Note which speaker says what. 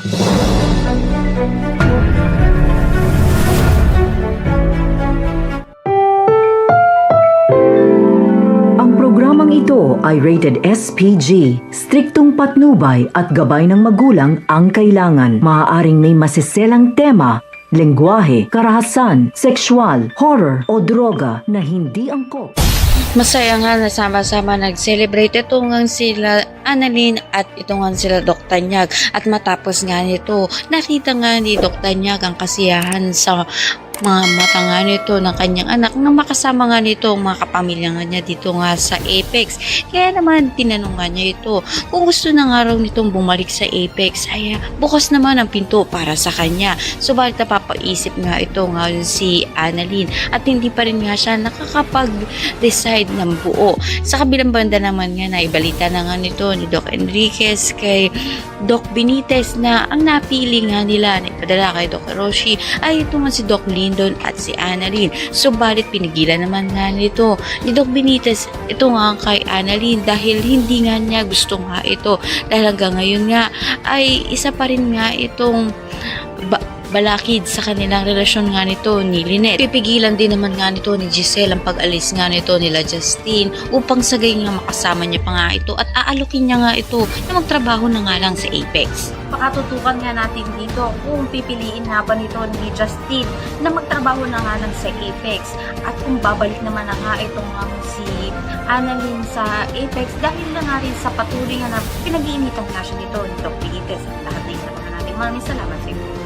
Speaker 1: Ang programang ito ay rated SPG, striktong patnubay at gabay ng magulang ang kailangan. Maaaring may masiselang tema, lengguwahe, karahasan, sexual, horror o droga na hindi angkop.
Speaker 2: Masaya nga na sama-sama nag-celebrate. Ito nga sila Annalyn at ito nga sila Doc Tanyag. At matapos nga nito, nakita nga ni Doc Tanyag ang kasiyahan sa mga mata nga nito ng kanyang anak na makasama nga nito ang mga kapamilya nga niya dito nga sa Apex. Kaya naman tinanong nga niya ito kung gusto na nga raw nitong bumalik sa Apex ay bukas naman ang pinto para sa kanya. Subalit napapaisip nga ito nga si Annalyn at hindi pa rin nga siya nakakapag-decide ng buo. Sa kabilang banda naman nga naibalita na nga nito ni Doc Enriquez kay Doc Benitez na ang napili nga nila na ipadala kay Doc Roshi ay ito nga si Doc Lindon at si Annalyn. Subalit pinigilan naman nga nito ni Doc Benitez ito nga kay Annalyn dahil hindi nga niya gusto nga ito dahil hanggang ngayon nga ay isa pa rin nga itong balakid sa kanilang relasyon nga nito ni Lynette. Pipigilan din naman nga nito ni Giselle ang pag-alis nga nito nila Justine upang sagay nga makasama niya pa nga ito at aalukin niya nga ito na magtrabaho na nga lang sa Apex.
Speaker 3: Pakatutukan nga natin dito kung pipiliin nga ba nito ni Justine na magtrabaho na nga lang sa Apex at kung babalik naman na nga itong si Annalyn sa Apex dahil na nga rin sa patuloy nga na pinag-iinitan nga siya nito ni Doc Benitez at lahat na isa pa nga natin. Maraming salamat sa inyo.